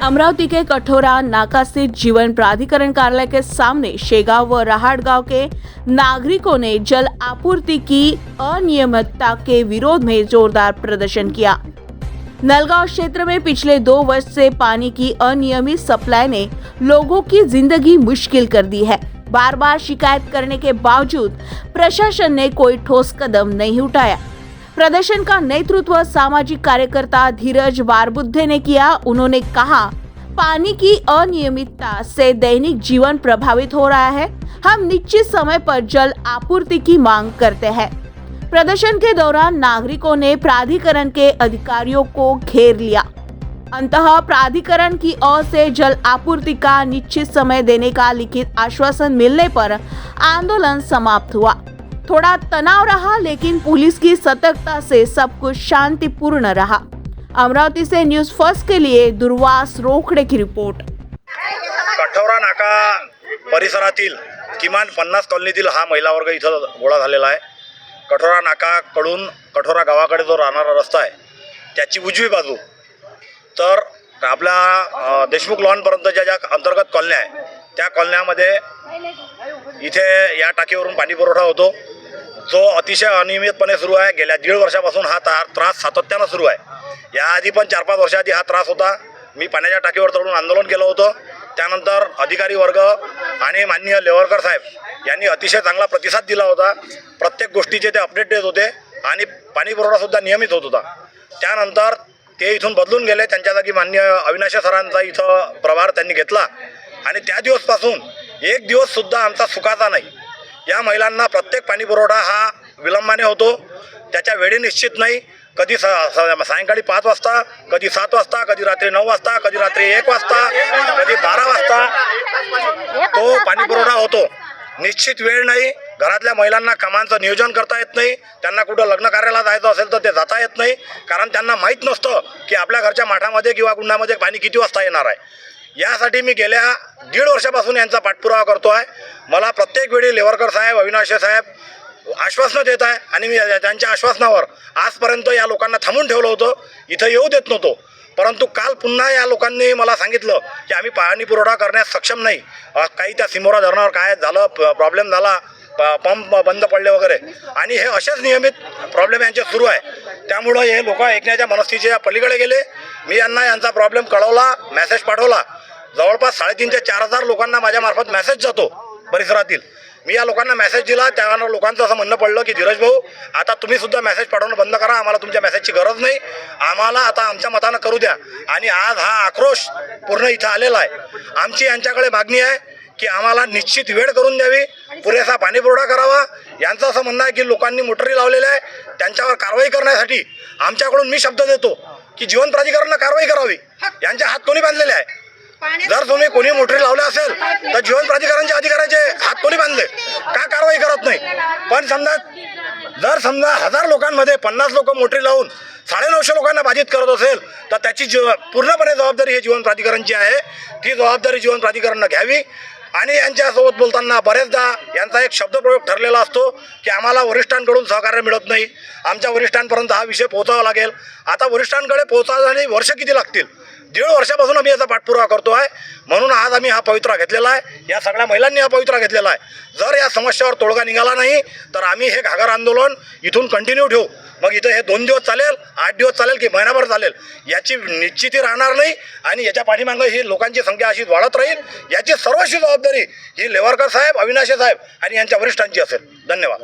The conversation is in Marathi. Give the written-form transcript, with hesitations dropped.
अमरावती के कठोरा नाका स्थित जीवन प्राधिकरण कार्यालय के सामने शेगांव व रहाट गांव के नागरिकों ने जल आपूर्ति की अनियमितता के विरोध में जोरदार प्रदर्शन किया। नलगांव क्षेत्र में पिछले 2 वर्ष से पानी की अनियमित सप्लाई ने लोगों की जिंदगी मुश्किल कर दी है। बार बार शिकायत करने के बावजूद प्रशासन ने कोई ठोस कदम नहीं उठाया। प्रदर्शन का नेतृत्व सामाजिक कार्यकर्ता धीरज बारबुद्धे ने किया। उन्होंने कहा, पानी की अनियमितता से दैनिक जीवन प्रभावित हो रहा है। हम निश्चित समय पर जल आपूर्ति की मांग करते हैं। प्रदर्शन के दौरान नागरिकों ने प्राधिकरण के अधिकारियों को घेर लिया। अंततः प्राधिकरण की ओर से जल आपूर्ति का निश्चित समय देने का लिखित आश्वासन मिलने पर आंदोलन समाप्त हुआ। थोड़ा तनाव रहा, लेकिन पुलिस की सतर्कता से सब कुछ शांतिपूर्ण रहा। अमरावती से न्यूज फर्स्ट के लिए दुर्वास रोकडे की रिपोर्ट। कठोरा नाका परिसरातील किमान 50 कॉलनीतील हा महिला वर्ग इथं गोळा झालेला आहे। कठोरा नाकाकडून कठोरा गावाकडे जो राहणारा रस्ता आहे त्याची उजवी बाजू तर आपल्या देशमुख लॉनपर्यंतच्या ज्या अंतर्गत कॉलन्या आहे त्या कॉलन्यामध्ये इथे या टाकीवरून पाणी पुरवठा होतो, जो अतिशय अनियमितपणे सुरू आहे। गेल्या 1.5 वर्षापासून हा त्रास सातत्यानं सुरू आहे। याआधी पण 4-5 वर्षाआधी हा त्रास होता। मी पाण्याच्या टाकीवर चढून आंदोलन केलं होतं। त्यानंतर अधिकारी वर्ग आणि माननीय लेवरकर साहेब यांनी अतिशय चांगला प्रतिसाद दिला होता। प्रत्येक गोष्टीचे ते अपडेट देत होते आणि पाणी पुरवठासुद्धा नियमित होत होता। त्यानंतर ते इथून बदलून गेले। त्यांच्या जागी माननीय अविनाश सरांचा इथं प्रभार त्यांनी घेतला आणि त्या दिवसपासून एक दिवससुद्धा आमचा सुखाचा नाही। या महिलांना प्रत्येक पाणी पुरवठा हा विलंबाने होतो, त्याच्या वेळी निश्चित नाही। कधी सायंकाळी 5 वाजता, कधी 7 वाजता, कधी रात्री 9 वाजता, कधी रात्री 1 वाजता, कधी 12 वाजता तो पाणी पुरवठा होतो। निश्चित वेळ नाही। घरातल्या महिलांना कामांचं नियोजन करता येत नाही। त्यांना कुठं लग्न कार्याला जायचं असेल तर ते जाता येत नाही, कारण त्यांना माहीत नसतं की आपल्या घरच्या माठामध्ये किंवा कुंडामध्ये पाणी किती वाजता येणार आहे। यासाठी मी गेल्या 1.5 वर्षापासून यांचा पाठपुरावा करतो आहे। मला प्रत्येक वेळी लेवरकर साहेब, अविनाश साहेब आश्वासनं देत आहे आणि मी त्यांच्या आश्वासनावर आजपर्यंत या लोकांना थांबून ठेवलं होतं, इथं येऊ देत नव्हतो। परंतु काल पुन्हा या लोकांनी मला सांगितलं की आम्ही पाणी पुरवठा करण्यास सक्षम नाही। काही त्या सिमोरा धरणावर काय झालं, प्रॉब्लेम झाला, पंप बंद पडले वगैरे, आणि हे असेच नियमित प्रॉब्लेम यांचे सुरू आहे। त्यामुळं हे लोक ऐकण्याच्या मनस्थितीच्या पलीकडे गेले। मी यांचा प्रॉब्लेम कळवला, मेसेज पाठवला। जवळपास 3,500 ते 4,000 लोकांना माझ्यामार्फत मेसेज जातो परिसरातील। मी या लोकांना मेसेज दिला, त्यावर लोकांचं असं म्हणणं पडलं की धीरज भाऊ, आता तुम्ही सुद्धा मेसेज पाठवणं बंद करा, आम्हाला तुमच्या मेसेजची गरज नाही, आम्हाला आता आमच्या मतानं करू द्या। आणि आज हा आक्रोश पूर्ण इथं आलेला आहे। आमची यांच्याकडे मागणी आहे की आम्हाला निश्चित वेळ करून द्यावी, पुरेसा पाणी पुरवठा करावा। यांचं असं म्हणणं आहे की लोकांनी मोटरी लावलेल्या आहे, त्यांच्यावर कारवाई करण्यासाठी आमच्याकडून मी शब्द देतो की जीवन प्राधिकरणानं कारवाई करावी। यांचे हात कोणी बांधलेले आहे? जर तुम्ही कोणी मोटरी लावले असेल तर जीवन प्राधिकरणाच्या अधिकाऱ्याचे हात कोणी बांधले? का कारवाई करत नाही? पण जर समजा 1000 लोकांमध्ये 50 लोक मोटरी लावून 950 लोकांना बाधित करत असेल तर त्याची पूर्णपणे जबाबदारी हे जीवन प्राधिकरणची आहे। ती जबाबदारी जीवन प्राधिकरणानं घ्यावी। आणि यांच्यासोबत बोलताना बरेचदा यांचा एक शब्दप्रयोग ठरलेला असतो की आम्हाला वरिष्ठांकडून सहकार्य मिळत नाही, आमच्या वरिष्ठांपर्यंत हा विषय पोहोचावा लागेल। आता वरिष्ठांकडे पोहोचायला वर्ष किती लागतील? 1.5 वर्षापासून आम्ही याचा पाठपुरावा करतो आहे। म्हणून आज आम्ही हा पवित्रा घेतलेला आहे। या सगळ्या महिलांनी हा पवित्रा घेतलेला आहे। जर या समस्येवर तोडगा निघाला नाही तर आम्ही हे घागर आंदोलन इथून कंटिन्यू ठेवू। मग इथं हे 2 दिवस चालेल, 8 दिवस चालेल की महिनाभर चालेल, याची निश्चिती राहणार नाही। आणि याच्या पाठीमागं ही लोकांची संख्या अशीच वाढत राहील। याची सर्वस्वी जबाबदारी ही लेवरकर साहेब, अविनाश साहेब आणि यांच्या वरिष्ठांची असेल। धन्यवाद।